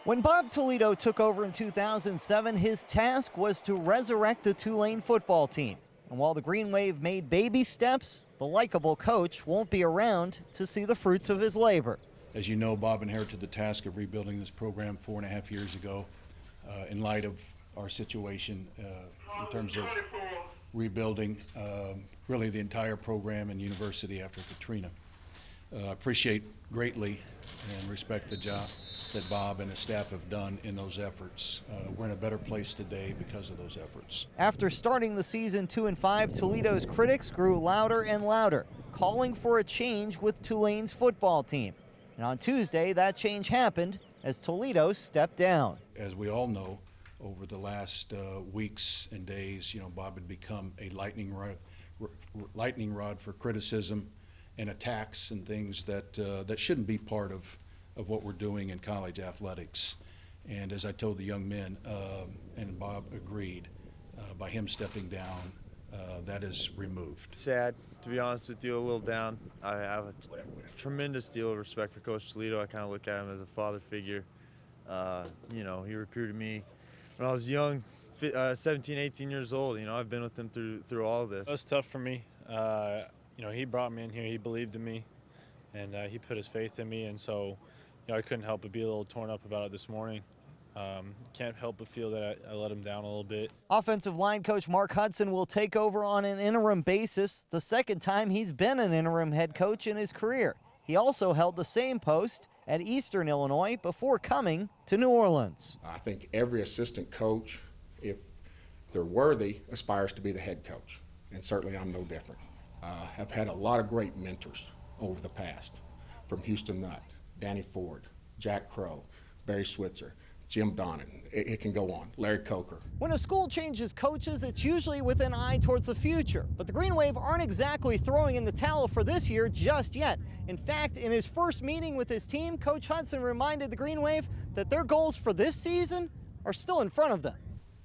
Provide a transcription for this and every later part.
When Bob Toledo took over in 2007, his task was to resurrect the Tulane football team. And while the Green Wave made baby steps, the likable coach won't be around to see the fruits of his labor. As you know, Bob inherited the task of rebuilding this program 4.5 years ago in light of our situation in terms of rebuilding really the entire program and university after Katrina. I appreciate greatly and respect the job that Bob and his staff have done in those efforts. We're in a better place today because of those efforts. After starting the season 2-5, Toledo's critics grew louder and louder, calling for a change with Tulane's football team. And on Tuesday, that change happened as Toledo stepped down. As we all know, over the last weeks and days, Bob had become a lightning rod for criticism and attacks and things that shouldn't be part of what we're doing in college athletics. And as I told the young men, and Bob agreed, by him stepping down, that is removed. Sad, to be honest with you, a little down. I have a tremendous deal of respect for Coach Toledo. I kind of look at him as a father figure. He recruited me when I was young, 17, 18 years old. I've been with him through all of this. It was tough for me. He brought me in here. He believed in me, and he put his faith in me. And so, I couldn't help but be a little torn up about it this morning. Can't help but feel that I let him down a little bit. Offensive line coach Mark Hudson will take over on an interim basis, the second time he's been an interim head coach in his career. He also held the same post at Eastern Illinois before coming to New Orleans. I think every assistant coach, if they're worthy, aspires to be the head coach, and certainly I'm no different. I've had a lot of great mentors over the past, from Houston Nutt, Danny Ford, Jack Crow, Barry Switzer, Jim Donnan. It can go on. Larry Coker. When a school changes coaches, it's usually with an eye towards the future. But the Green Wave aren't exactly throwing in the towel for this year just yet. In fact, in his first meeting with his team, Coach Hudson reminded the Green Wave that their goals for this season are still in front of them.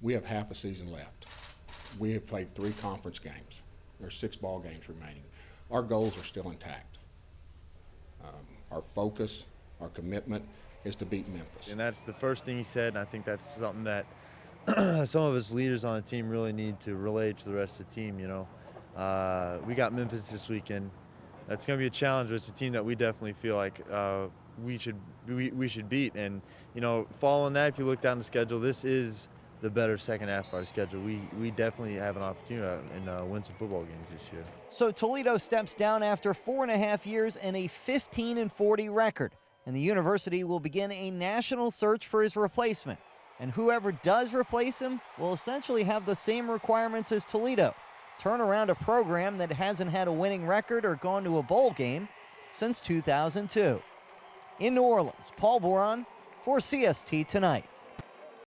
We have half a season left. We have played 3 conference games. There's 6 ball games remaining. Our goals are still intact. Our focus, our commitment is to beat Memphis. And that's the first thing he said, and I think that's something that some of us leaders on the team really need to relay to the rest of the team. We got Memphis this weekend. That's going to be a challenge, but it's a team that we definitely feel like we should beat. And following that, if you look down the schedule, this is the better second half of our schedule. We definitely have an opportunity and win some football games this year. So Toledo steps down after 4.5 years and a 15-40 record. And the university will begin a national search for his replacement. And whoever does replace him will essentially have the same requirements as Toledo. Turn around a program that hasn't had a winning record or gone to a bowl game since 2002. In New Orleans, Paul Boron for CST Tonight.